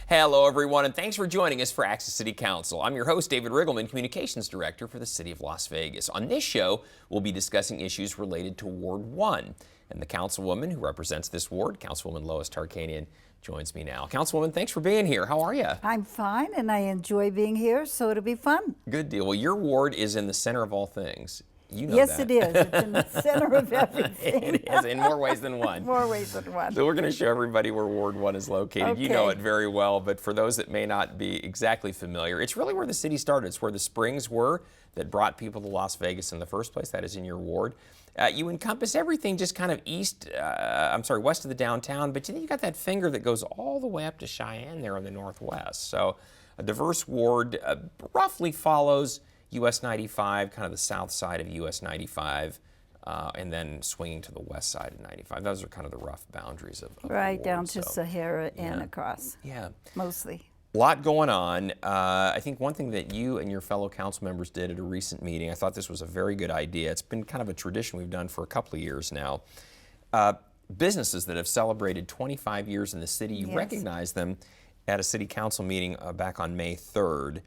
Hello, everyone, and thanks for joining us for Access City Council. I'm your host, David Riggleman, Communications Director for the City of Las Vegas. On this show, we'll be discussing issues related to Ward 1. And the councilwoman who represents this ward, Councilwoman Lois Tarkanian, joins me now. Councilwoman, thanks for being here. How are you? I'm fine, and I enjoy being here, so it'll be fun. Good deal. Well, your ward is in the center of all things. You know yes, that. It is. It's in the center of everything. It is, in more ways than one. More ways than one. So we're going to show everybody where Ward 1 is located. Okay. You know it very well, but for those that may not be exactly familiar, it's really where the city started. It's where the springs were that brought people to Las Vegas in the first place. That is in your ward. You encompass everything just kind of west of the downtown, but then you got that finger that goes all the way up to Cheyenne there in the northwest. So a diverse ward roughly follows US 95, kind of the south side of US 95, and then swinging to the west side of 95. Those are kind of the rough boundaries of right the ward, down to Sahara and across. Yeah. Mostly. A lot going on. I think one thing that you and your fellow council members did at a recent meeting, I thought this was a very good idea. It's been kind of a tradition we've done for a couple of years now. Businesses that have celebrated 25 years in the city, you recognize them at a city council meeting back on May 3rd.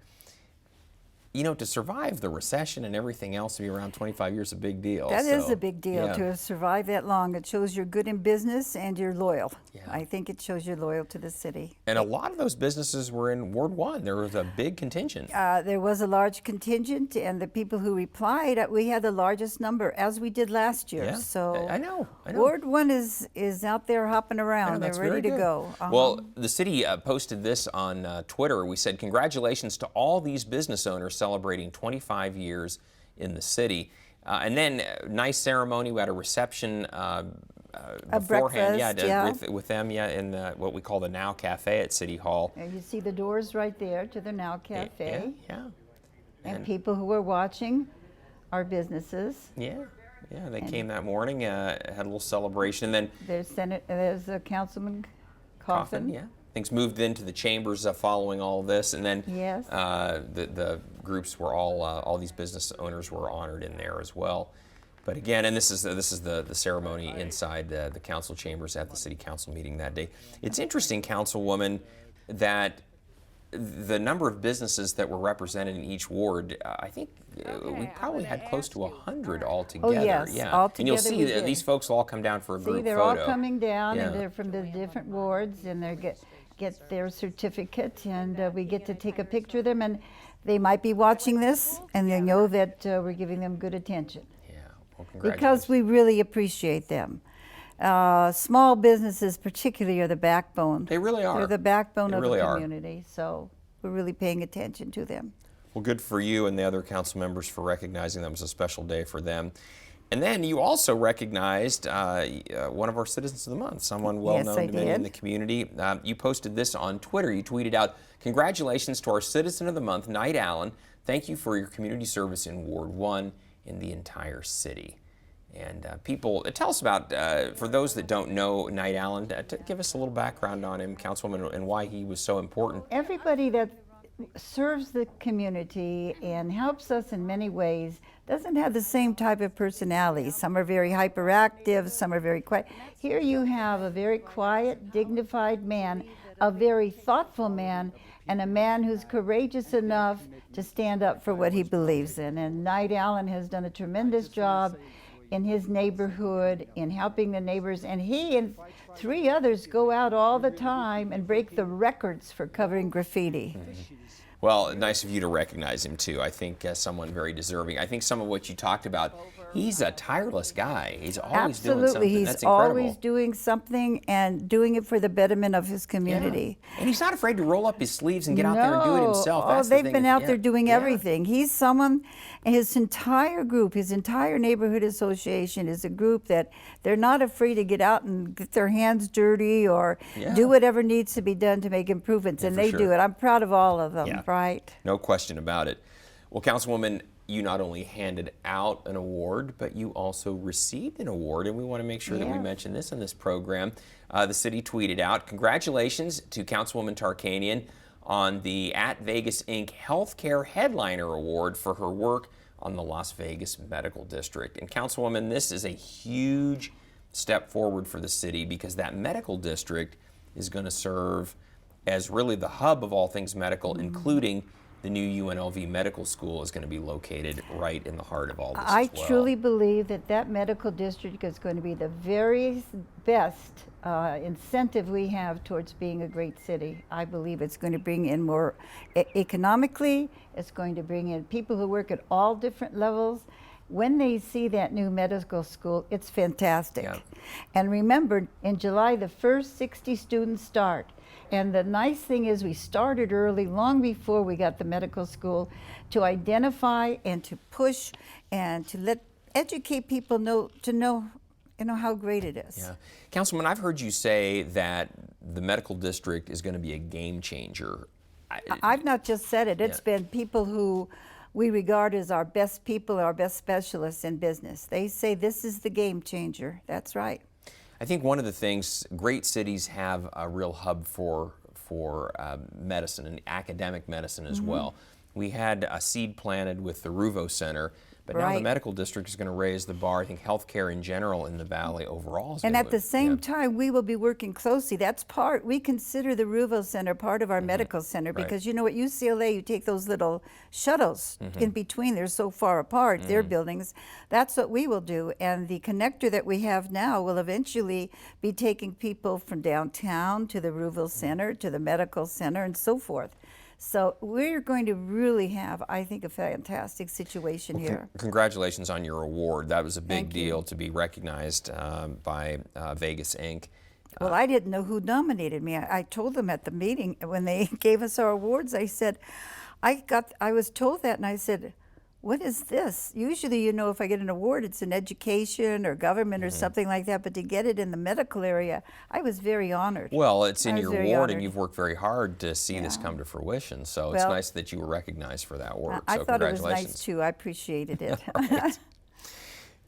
You know, to survive the recession and everything else, to be around 25 years is a big deal. That is a big deal to survive that long. It shows you're good in business and you're loyal. Yeah. I think it shows you're loyal to the city. And a lot of those businesses were in Ward 1. There was a big contingent. There was a large contingent, and the people who replied, we had the largest number, as we did last year. Yeah, so I know. Ward 1 is out there hopping around. They're ready to go. Well, the city posted this on Twitter. We said, congratulations to all these business owners celebrating 25 years in the city. And then nice ceremony. We had a reception beforehand, with them, in what we call the Now Cafe at City Hall. And you see the doors right there to the Now Cafe. Yeah. And people who were watching our businesses. Yeah, they came that morning, had a little celebration, and then there's Councilman Coffin. Things moved into the chambers following all of this, and then yes. The groups were all these business owners were honored in there as well. But again, and this is the ceremony inside the council chambers at the city council meeting that day. It's interesting, Councilwoman, that the number of businesses that were represented in each ward, I think we probably had close to 100 altogether. Oh, yes, yeah. altogether. And you'll see that these folks will all come down for a group photo. They're all coming down, and they're from the different wards, and they get their certificate, and we get to take a picture of them, and they might be watching this, and they know that we're giving them good attention. Yeah, well, congratulations. Because we really appreciate them. Small businesses particularly are the backbone. They really are. They're the backbone of the really community, so we're really paying attention to them. Well, good for you and the other council members for recognizing that was a special day for them. And then you also recognized one of our Citizens of the Month, someone well known to many in the community. You posted this on Twitter. You tweeted out, "Congratulations to our Citizen of the Month, Knight Allen. Thank you for your community service in Ward 1 in the entire city." And people, tell us about, for those that don't know Knight Allen, give us a little background on him, Councilwoman, and why he was so important. Everybody that serves the community and helps us in many ways doesn't have the same type of personality. Some are very hyperactive, some are very quiet. Here you have a very quiet, dignified man, a very thoughtful man, and a man who's courageous enough to stand up for what he believes in. And Knight Allen has done a tremendous job in his neighborhood, in helping the neighbors, and he and 3 others go out all the time and break the records for covering graffiti. Mm-hmm. Well, nice of you to recognize him too. I think someone very deserving. I think some of what you talked about, he's a tireless guy. He's always doing something. Absolutely, That's he's incredible. always doing something and doing it for the betterment of his community. Yeah. And he's not afraid to roll up his sleeves and get out there and do it himself. Oh, That's they've the been thing. out there doing everything. He's someone, his entire group, his entire neighborhood association is a group that they're not afraid to get out and get their hands dirty or do whatever needs to be done to make improvements, and they do it. I'm proud of all of them, right? No question about it. Well, Councilwoman, you not only handed out an award, but you also received an award, and we want to make sure that we mention this in this program. The city tweeted out, "Congratulations to Councilwoman Tarkanian on the At Vegas Inc. Healthcare Headliner Award for her work on the Las Vegas Medical District." And Councilwoman, this is a huge step forward for the city because that medical district is going to serve as really the hub of all things medical, including the new UNLV Medical School is going to be located right in the heart of all this I as well. truly believe that that medical district is going to be the very best incentive we have towards being a great city. I believe it's going to bring in more economically, it's going to bring in people who work at all different levels. When they see that new medical school, it's fantastic. Yeah. And remember, in July, the first 60 students start. And the nice thing is we started early, long before we got the medical school, to identify and to push and to educate people know how great it is. Yeah. Councilman, I've heard you say that the medical district is going to be a game changer. I've not just said it. It's been people who we regard as our best people, our best specialists in business. They say this is the game changer. That's right. I think one of the things, great cities have a real hub for medicine and academic medicine as well. We had a seed planted with the Ruvo Center, but now the medical district is going to raise the bar. I think healthcare in general in the valley overall is and going at the same time, we will be working closely. That's we consider the Ruvo Center part of our medical center because you know at UCLA, you take those little shuttles in between. They're so far apart, their buildings. That's what we will do. And the connector that we have now will eventually be taking people from downtown to the Ruvo Center, to the medical center, and so forth. So we're going to really have, I think, a fantastic situation here. Congratulations on your award. That was a big deal to be recognized by Vegas Inc. Well, I didn't know who nominated me. I told them at the meeting when they gave us our awards, I said, I was told that, and I said, what is this? Usually, if I get an award, it's in education or government or something like that, but to get it in the medical area, I was very honored. Well, it's in your ward, and you've worked very hard to see this come to fruition, so it's nice that you were recognized for that work. I so thought it was congratulations. nice, too. I appreciated it.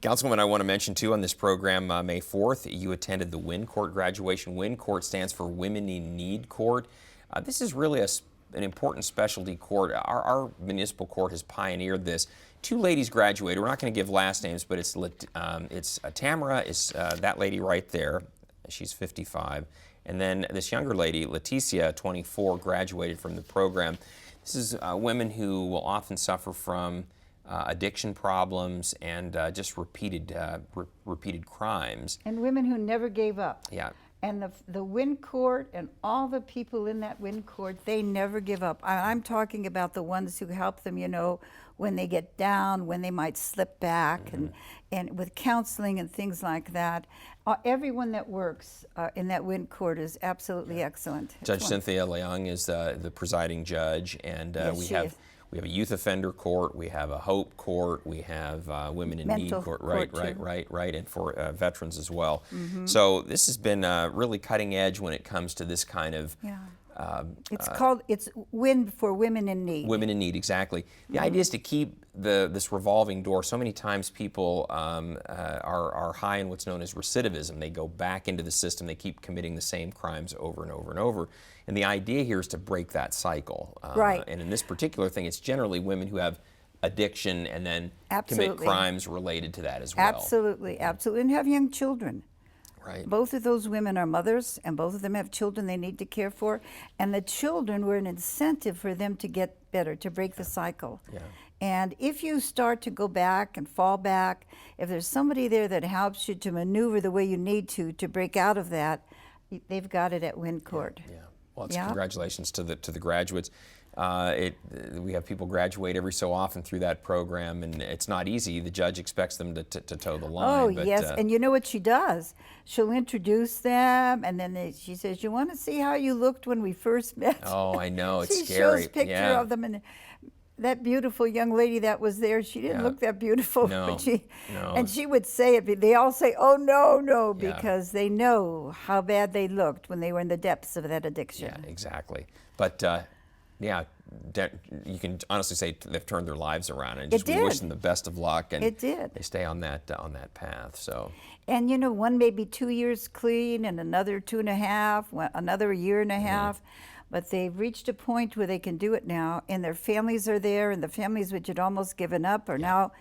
Councilwoman, I want to mention, too, on this program, May 4th, you attended the WIN Court graduation. WIN Court stands for Women in Need Court. This is really an important specialty court. Our municipal court has pioneered this. Two ladies graduated. We're not going to give last names, but it's Tamara is that lady right there. She's 55. And then this younger lady, Leticia, 24, graduated from the program. This is women who will often suffer from addiction problems and just repeated crimes. And women who never gave up. Yeah. And the WIN Court and all the people in that WIN Court, they never give up. I'm talking about the ones who help them, when they get down, when they might slip back, and with counseling and things like that. Everyone that works in that WIN Court is absolutely excellent. Judge Cynthia Leung is the presiding judge, and Yes, we have a youth offender court, we have a hope court, we have women in need court, right, and for veterans as well. So this has been really cutting edge when it comes to this kind of. It's WIN for Women in Need. Women in Need, exactly. The idea is to keep this revolving door. So many times people are high in what's known as recidivism. They go back into the system. They keep committing the same crimes over and over and over. And the idea here is to break that cycle. And in this particular thing, it's generally women who have addiction and then commit crimes related to that as well. Absolutely, absolutely. And have young children. Right. Both of those women are mothers, and both of them have children they need to care for. And the children were an incentive for them to get better, to break the cycle. And if you start to go back and fall back, if there's somebody there that helps you to maneuver the way you need to break out of that, they've got it at WIN Court. Well, congratulations to the graduates. We have people graduate every so often through that program, and it's not easy. The judge expects them to toe the line. Oh, yes, and you know what she does? She'll introduce them, and then she says, "You want to see how you looked when we first met?" Oh, I know, it's she scary. She shows picture of them, and that beautiful young lady that was there, she didn't look that beautiful. No, but and she would say it, but they all say, "Oh, no," because they know how bad they looked when they were in the depths of that addiction. Yeah, exactly. But you can honestly say they've turned their lives around, and just we wish them the best of luck. And they stay on that path. So. And one may be 2 years clean, and another 2.5, another year and a half. But they've reached a point where they can do it now, and their families are there, and the families which had almost given up are now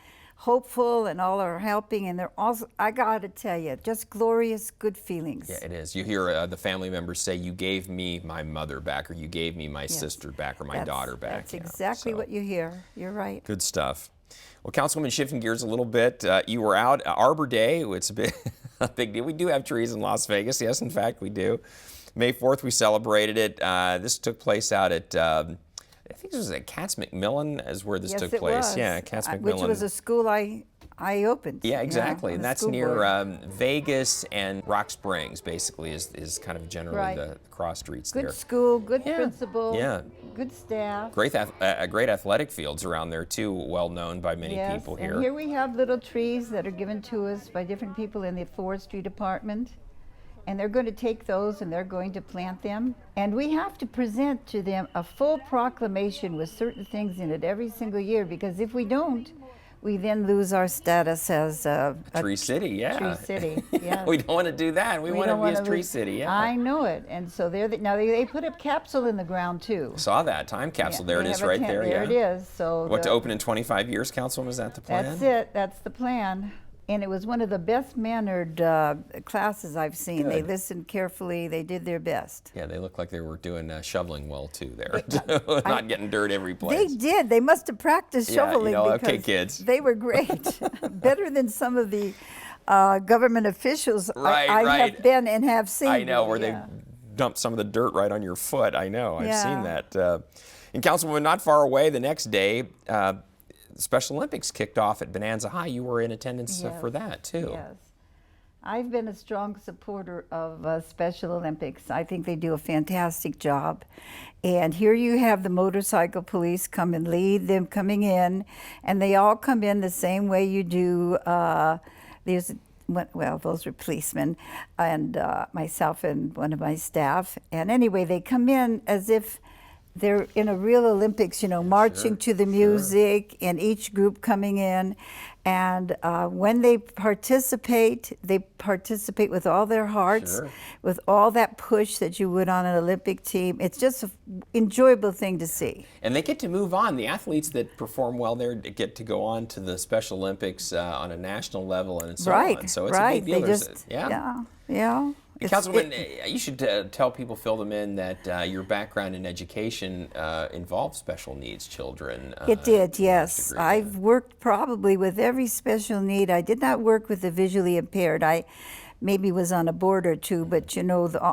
hopeful and all are helping, and they're also, I got to tell you, just glorious, good feelings. Yeah, it is. You hear the family members say, "You gave me my mother back," or "You gave me my Yes. sister back," or "My daughter back." That's exactly what you hear. You're right. Good stuff. Well, Councilwoman, shifting gears a little bit, you were out Arbor Day. It's a big deal. We do have trees in Las Vegas. Yes, in fact, we do. May 4th, we celebrated it. This took place out at, I think this was at Katz McMillan is where this took place. Was. Yeah, Katz McMillan. Which was a school I opened. Yeah, exactly. On And the that's school near board. Vegas and Rock Springs, basically, is kind of generally Right. the cross streets Good there. school, good Yeah, principal, yeah. good staff. Great athletic fields around there, too, well known by many Yes, people and here. here we have little trees that are given to us by different people in the forestry department. And they're going to take those and they're going to plant them. And we have to present to them a full proclamation with certain things in it every single year, because if we don't, we then lose our status as a Tree City, yeah. Tree City, yes. We don't want to do that. We want to don't be as wanna Tree lose- City, yeah. I know it. And so now they put a capsule in the ground too. Saw that time capsule. There it They is have a right tent- there, There yeah. it is. So What, to open in 25 years, Councilwoman? Is that the plan? That's it. That's the plan. And it was one of the best mannered classes I've seen. They Good. listened carefully. They did their best. Yeah, they look like they were doing shoveling well, too, there. Not getting dirt every They place. did. They must have practiced Yeah, you shoveling know, because okay, kids. they were great. Better than some of the government officials Right, I right. have been and have seen. I know, where Yeah. they dumped some of the dirt right on your foot. I know. I've Yeah. seen that. And Councilwoman, not far away the next day, Special Olympics kicked off at Bonanza High. You were in attendance for Yes, that, too. Yes. I've been a strong supporter of Special Olympics. I think they do a fantastic job. And here you have the motorcycle police come and lead them coming in, and they all come in the same way you do. Those are policemen, and myself and one of my staff. And anyway, they come in as if they're in a real Olympics, marching to the music, and each group coming in. And when they participate with all their hearts, Sure. with all that push that you would on an Olympic team. It's just an enjoyable thing to see. And they get to move on. The athletes that perform well there get to go on to the Special Olympics on a national level and so on. So it's a big deal. They There's just, yeah. yeah. Councilwoman, you should tell people, fill them in, that your background in education involves special needs children. It did, to a yes. degree, I've worked probably with every special need. I did not work with the visually impaired. I maybe was on a board or two, but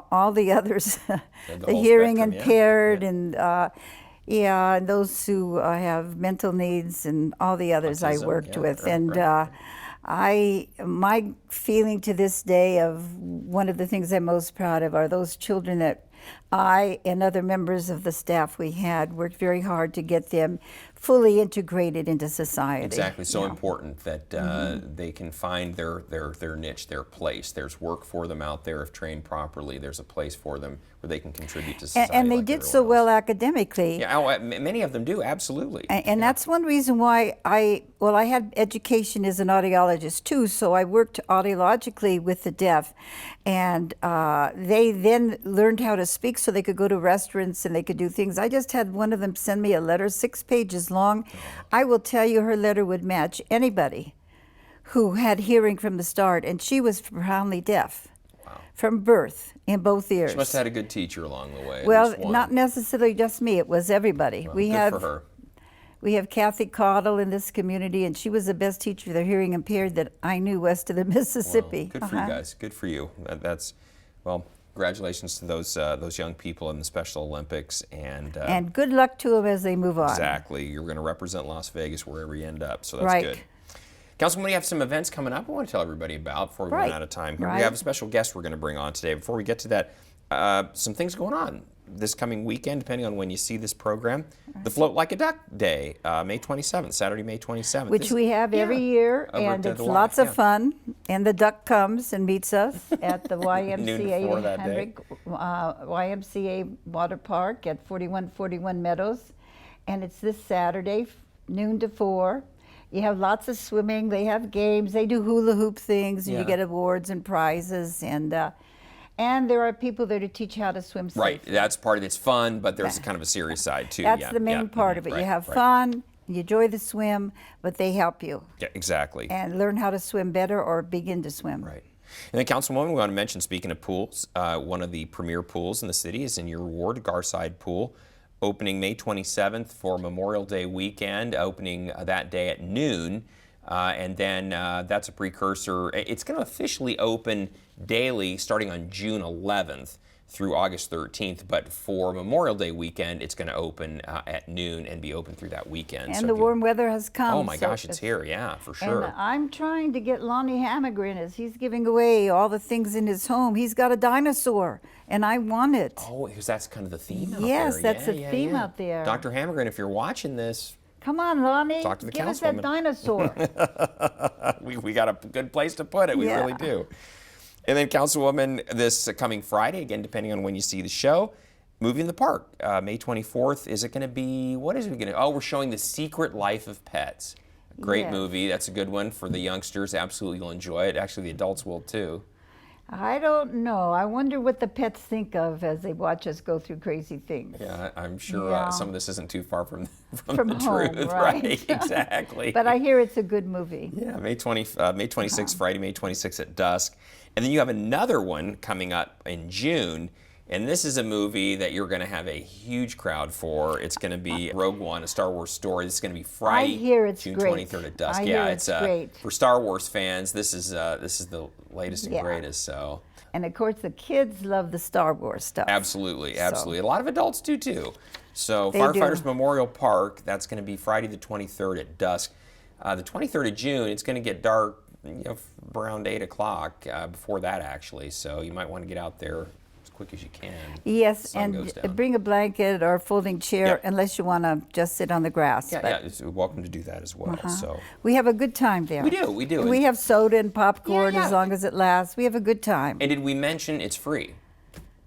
all the others, the whole hearing spectrum, yeah. impaired and and those who have mental needs and all the others I Autism, worked yeah, with. right, And right. my feeling to this day of one of the things I'm most proud of are those children that I and other members of the staff we had worked very hard to get them fully integrated into society. Exactly. So Yeah. important that they can find their niche, their place. There's work for them out there if trained properly. There's a place for them where they can contribute to society. And they like did everyone so else. well academically. Yeah, many of them do, absolutely. And that's one reason why I had education as an audiologist too, so I worked audiologically with the deaf. And they then learned how to speak so they could go to restaurants and they could do things. I just had one of them send me a letter, 6 pages long. I will tell you her letter would match anybody who had hearing from the start, and she was profoundly deaf. Wow. From birth in both ears. She must have had a good teacher along the way. at Well, least one. not necessarily just me. It was everybody. Well, we good have for her. we have Kathy Caudle in this community, and she was the best teacher of the hearing impaired that I knew west of the Mississippi. Well, good for you guys. Good for you. That's well. Congratulations to those young people in the Special Olympics, And good luck to them as they move on. exactly. You're going to represent Las Vegas wherever you end up, so that's Right. good. Councilman, we have some events coming up I want to tell everybody about before we run Right. out of time here. Right. We have a special guest we're going to bring on today. Before we get to that, some things going on this coming weekend, depending on when you see this program. The Float Like a Duck Day, May 27th, Saturday, May 27th. Which we have every year, Over and at it's the lots Y, of yeah. fun. And the duck comes and meets us at the Noon to 4 YMCA that day. Hendrick YMCA Water Park at 4141 Meadows, and it's this Saturday, noon to 4. You have lots of swimming. They have games. They do hula hoop things, and Yeah. you get awards and prizes. And there are people there to teach how to swim safely. Right, that's part of it. It's fun, but there's kind of a serious side too. That's yeah, the main yeah, part mhm, of it. right, You have right. fun, You enjoy the swim, but they help you. Yeah, exactly. And learn how to swim better or begin to swim. Right. And then, Councilwoman, we want to mention, speaking of pools, one of the premier pools in the city is in your ward, Garside Pool, opening May 27th for Memorial Day weekend, opening that day at noon. And then that's a precursor. It's going to officially open daily starting on June 11th through August 13th, but for Memorial Day weekend, it's going to open at noon and be open through that weekend. And the warm weather has come. Oh my gosh, it's here, yeah, for sure. And I'm trying to get Lonnie Hammergren, as he's giving away all the things in his home. He's got a dinosaur, and I want it. Oh, because that's kind of the theme out there. Yes, that's the theme out there. Dr. Hammergren, if you're watching this, come on, Lonnie. talk to the Give us that dinosaur. we got a good place to put it. We really do. And then, Councilwoman, this coming Friday, again, depending on when you see the show, Movie in the Park, May 24th. Is it going to be, what is it going to, oh, we're showing The Secret Life of Pets. Great movie. That's a good one for the youngsters. Absolutely, you'll enjoy it. Actually, the adults will too. I don't know. I wonder what the pets think of as they watch us go through crazy things. Yeah, I'm sure some of this isn't too far from the home, truth. right? Exactly. But I hear it's a good movie. Yeah, May 26th, Friday, May 26th at dusk. And then you have another one coming up in June. And this is a movie that you're going to have a huge crowd for. It's going to be Rogue One, a Star Wars story. This is going to be Friday, June 23rd at dusk. It's great. For Star Wars fans, this is the latest and greatest. So. And of course, the kids love the Star Wars stuff. Absolutely, absolutely. A lot of adults do too. So Firefighters Memorial Park, that's going to be Friday the 23rd at dusk. The 23rd of June, it's going to get dark, around 8 o'clock. Before that, actually. So you might want to get out there quick as you can. Yes, and bring a blanket or a folding chair unless you want to just sit on the grass. Yeah, you're welcome to do that as well. So we have a good time there. We do. We have soda and popcorn as long as it lasts. We have a good time. And did we mention it's free?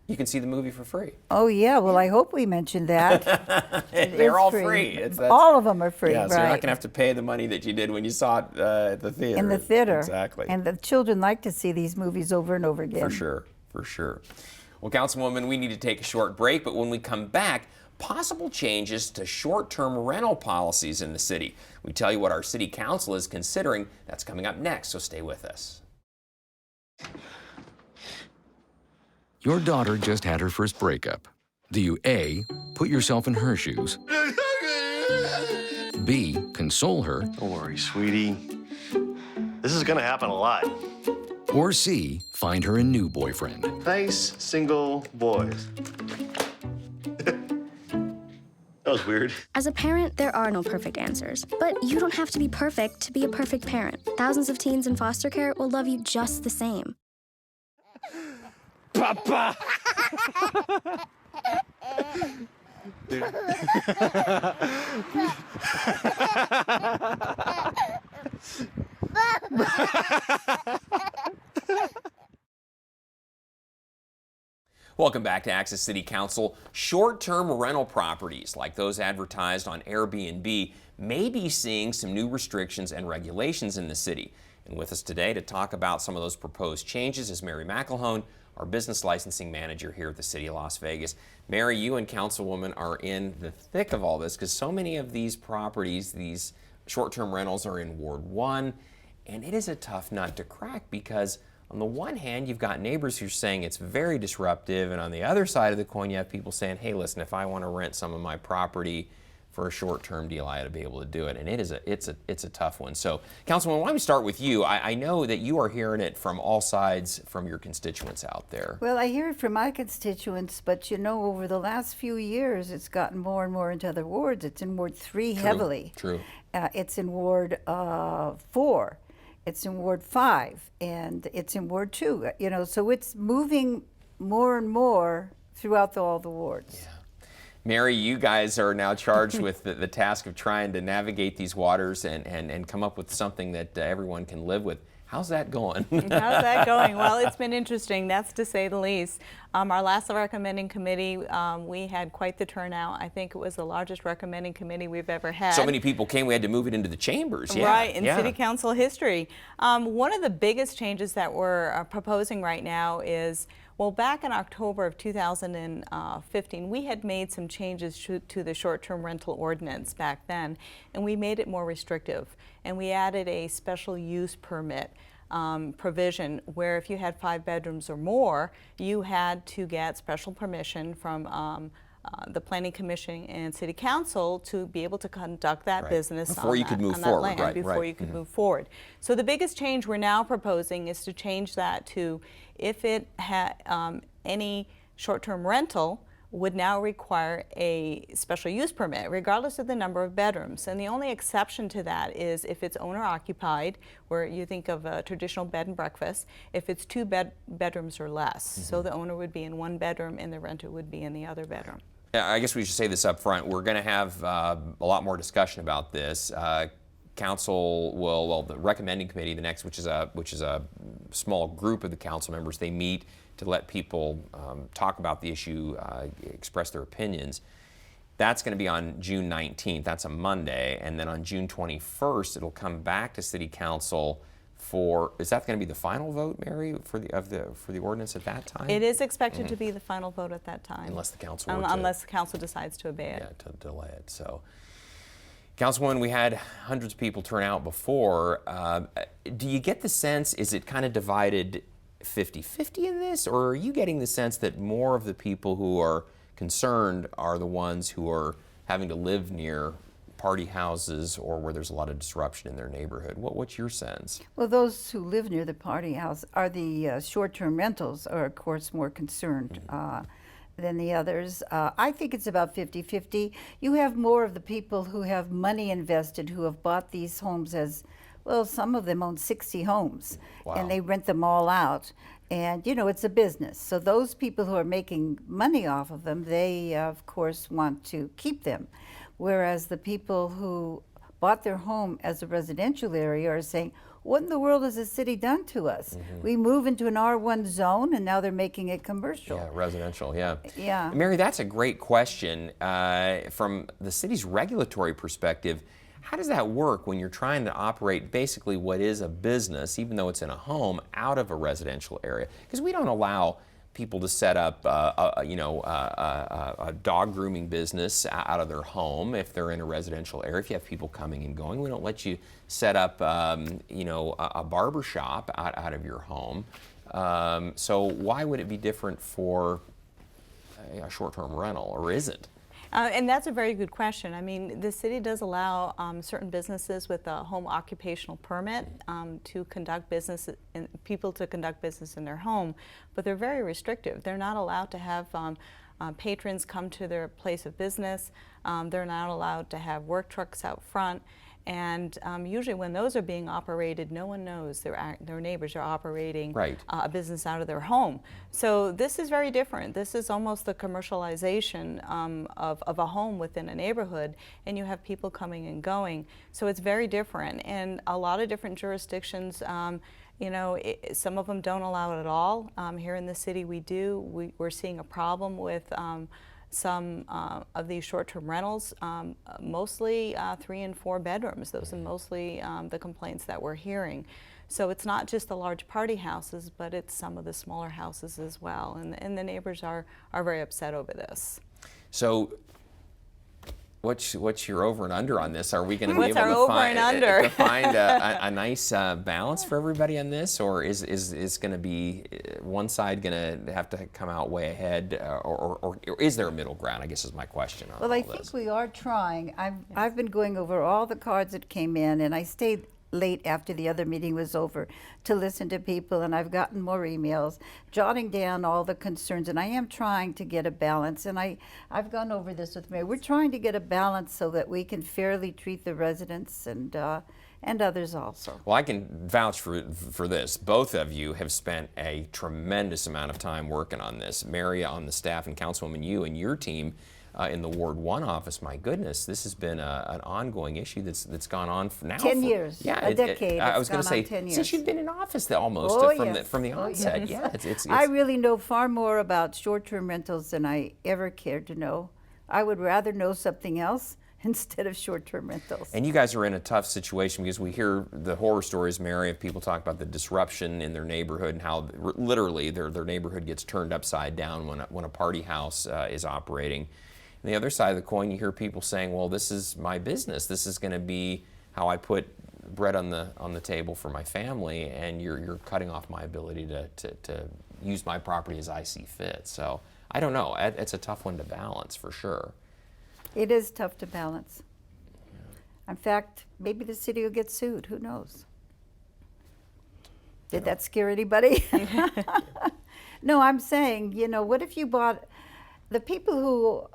You can see the movie for free. Oh yeah, well I hope we mentioned that. They're all free. All of them are free. Yeah, so you're not going to have to pay the money that you did when you saw it at the theater. In the theater. Exactly. And the children like to see these movies over and over again. For sure. Well, Councilwoman, we need to take a short break, but when we come back, possible changes to short-term rental policies in the city. We tell you what our city council is considering. That's coming up next, so stay with us. Your daughter just had her first breakup. Do you A, put yourself in her shoes? B, console her? Don't worry, sweetie. This is gonna happen a lot. Or C, find her a new boyfriend? Nice single boys. That was weird. As a parent, there are no perfect answers. But you don't have to be perfect to be a perfect parent. Thousands of teens in foster care will love you just the same. Papa! Welcome back to Access City Council. Short-term rental properties like those advertised on Airbnb may be seeing some new restrictions and regulations in the city. And with us today to talk about some of those proposed changes is Mary McElhone, our business licensing manager here at the City of Las Vegas. Mary, you and Councilwoman are in the thick of all this because so many of these properties, these short-term rentals, are in Ward 1, and it is a tough nut to crack because on the one hand, you've got neighbors who are saying it's very disruptive, and on the other side of the coin, you have people saying, hey, listen, if I want to rent some of my property for a short-term deal, I ought to be able to do it. And it's a tough one. So, Councilwoman, why don't we start with you? I know that you are hearing it from all sides from your constituents out there. Well, I hear it from my constituents, but over the last few years, it's gotten more and more into other wards. It's in Ward 3 heavily. True. It's in Ward 4. It's in Ward 5, and it's in Ward 2. So it's moving more and more throughout all the wards. Yeah. Mary, you guys are now charged with the task of trying to navigate these waters and come up with something that everyone can live with. How's that going? How's that going? Well, it's been interesting, that's to say the least. Our last recommending committee, we had quite the turnout. I think it was the largest recommending committee we've ever had. So many people came, we had to move it into the chambers. Yeah. Right, in city council history. One of the biggest changes that we're proposing right now is Well, back in October of 2015, we had made some changes to the short-term rental ordinance back then, and we made it more restrictive. And we added a special use permit provision where if you had 5 bedrooms or more, you had to get special permission from the Planning Commission and City Council to be able to conduct that business before you could move on forward, that land, before you could move forward. So the biggest change we're now proposing is to change that to if it had any short-term rental would now require a special use permit, regardless of the number of bedrooms. And the only exception to that is if it's owner-occupied, where you think of a traditional bed and breakfast, if it's 2 bedrooms or less. So the owner would be in 1 bedroom and the renter would be in the other bedroom. Yeah, I guess we should say this up front. We're going to have a lot more discussion about this. Council will, well, the recommending committee, the next, which is a small group of the council members, they meet to let people talk about the issue, express their opinions. That's going to be on June 19th. That's a Monday, and then on June 21st, it'll come back to City Council for. Is that going to be the final vote, Mary, for the ordinance at that time? It is expected to be the final vote at that time, unless the council unless the council decides to obey it. Yeah, to delay it. So. Councilwoman, we had hundreds of people turn out before. Do you get the sense, is it kind of divided 50-50 in this, or are you getting the sense that more of the people who are concerned are the ones who are having to live near party houses or where there's a lot of disruption in their neighborhood? What's your sense? Well, those who live near the party house are the short-term rentals are, of course, more concerned than the others. I think it's about 50-50. You have more of the people who have money invested who have bought these homes as, well, some of them own 60 homes. Wow. And they rent them all out. And, you know, it's a business. So those people who are making money off of them, they, of course, want to keep them. Whereas the people who bought their home as a residential area are saying, what in the world has the city done to us? We move into an R1 zone and now they're making it commercial. Yeah, residential, yeah. Yeah. Mary, that's a great question. From the city's regulatory perspective, how does that work when you're trying to operate basically what is a business, even though it's in a home, out of a residential area? Because we don't allow people to set up, a dog grooming business out of their home if they're in a residential area. If you have people coming and going, we don't let you set up, a barber shop out of your home. So why would it be different for a short-term rental, or is it? And that's a very good question. I mean, the city does allow certain businesses with a home occupational permit to conduct business, people to conduct business in their home, but they're very restrictive. They're not allowed to have patrons come to their place of business. They're not allowed to have work trucks out front. And usually when those are being operated, no one knows their neighbors are operating a business out of their home. So this is very different. This is almost the commercialization of a home within a neighborhood, and you have people coming and going. So it's very different. And a lot of different jurisdictions, some of them don't allow it at all. Here in the city we do. We're seeing a problem with some of these short-term rentals, mostly 3 and 4 bedrooms. Those are mostly the complaints that we're hearing. So it's not just the large party houses, but it's some of the smaller houses as well. And the neighbors are very upset over this. So what's your over and under on this? Are we going to be able What's our over and under? to find a nice balance for everybody on this, or is going to be one side going to have to come out way ahead, or is there a middle ground? I guess is my question on Well, all I this. think we are trying. I've been going over all the cards that came in, and I stayed late after the other meeting was over to listen to people, and I've gotten more emails, jotting down all the concerns, and I am trying to get a balance. And I've gone over this with Mary. We're trying to get a balance so that we can fairly treat the residents and others also. Well, I can vouch for this. Both of you have spent a tremendous amount of time working on this. Mary on the staff, and Councilwoman, you and your team in the Ward 1 office. My goodness, this has been an ongoing issue that's gone on for now. 10 years, yeah, a decade. I was going to say 10 years. since you've been in office, almost from the onset. Yes. Yeah, it's I really know far more about short-term rentals than I ever cared to know. I would rather know something else instead of short-term rentals. And you guys are in a tough situation because we hear the horror stories, Mary, of people talk about the disruption in their neighborhood and how literally their neighborhood gets turned upside down when a party house is operating. On the other side of the coin, you hear people saying, well, this is my business. This is going to be how I put bread on the table for my family, and you're cutting off my ability to use my property as I see fit. So I don't know. It's a tough one to balance for sure. It is tough to balance. In fact, maybe the city will get sued. Who knows? Did that scare anybody? No, I'm saying, you know, what if you bought the people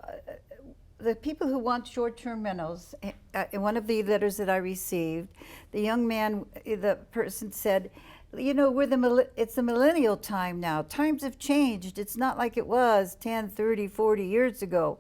who want short-term rentals? In one of the letters that I received, the young man, the person said, you know, it's the millennial time now. Times have changed. It's not like it was 10, 30, 40 years ago.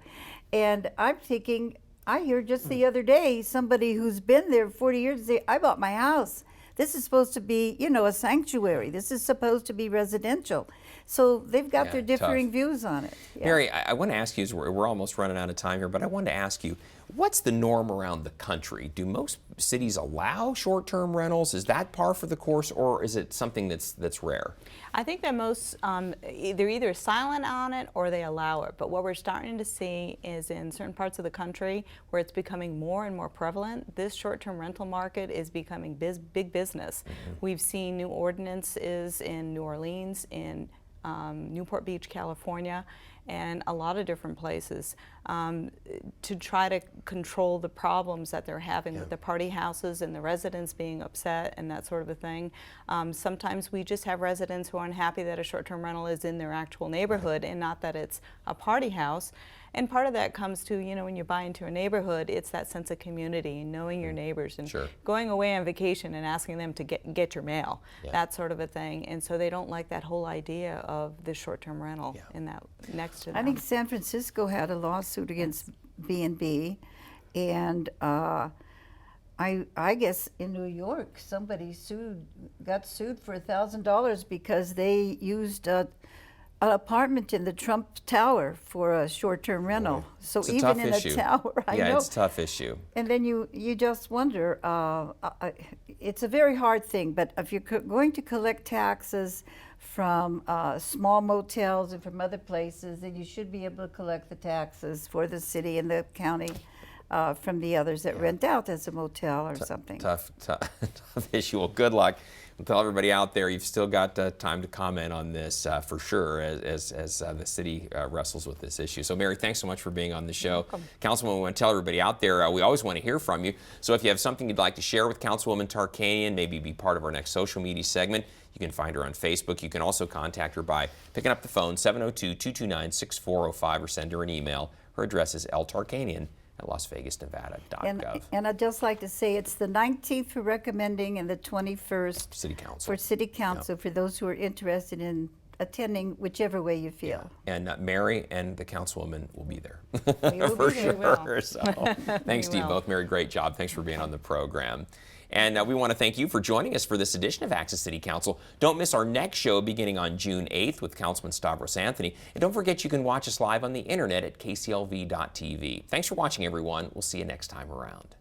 And I'm thinking, I heard just the other day somebody who's been there 40 years say, I bought my house. This is supposed to be, you know, a sanctuary. This is supposed to be residential. So they've got their differing views on it. Yeah. Mary, I want to ask you, as we're almost running out of time here, but I wanted to ask you, what's the norm around the country? Do most cities allow short-term rentals? Is that par for the course, or is it something that's rare? I think that most, they're either silent on it or they allow it. But what we're starting to see is in certain parts of the country where it's becoming more and more prevalent, this short-term rental market is becoming big business. We've seen new ordinances in New Orleans, in Newport Beach, California, and a lot of different places to try to control the problems that they're having with the party houses and the residents being upset and that sort of a thing. Sometimes we just have residents who are unhappy that a short-term rental is in their actual neighborhood and not that it's a party house. And part of that comes to, you know, when you buy into a neighborhood, it's that sense of community and knowing your neighbors and going away on vacation and asking them to get your mail, that sort of a thing. And so they don't like that whole idea of the short-term rental in that next to them. I think San Francisco had a lawsuit against B&B, and I guess in New York somebody got sued for $1,000 because they used an apartment in the Trump Tower for a short-term rental. So It's a even tough in issue. a tower, I know. It's a tough issue. And then you just wonder, it's a very hard thing, but if you're going to collect taxes from small motels and from other places, then you should be able to collect the taxes for the city and the county from the others that rent out as a motel or something. Tough issue. Well, good luck. I'll tell everybody out there, you've still got time to comment on this for sure as the city wrestles with this issue. So, Mary, thanks so much for being on the show. Councilwoman, we want to tell everybody out there, we always want to hear from you. So if you have something you'd like to share with Councilwoman Tarkanian, maybe be part of our next social media segment, you can find her on Facebook. You can also contact her by picking up the phone, 702-229-6405, or send her an email. Her address is ltarkanian@lasvegasnevada.gov. And I'd just like to say it's the 19th for recommending and the 21st City Council. for City Council for those who are interested in attending whichever way you feel. And Mary and the Councilwoman will be there We will for be there. sure. So, thanks to you both. Mary, great job. Thanks for being on the program. And we want to thank you for joining us for this edition of Access City Council. Don't miss our next show beginning on June 8th with Councilman Stavros Anthony. And don't forget you can watch us live on the internet at kclv.tv. Thanks for watching, everyone. We'll see you next time around.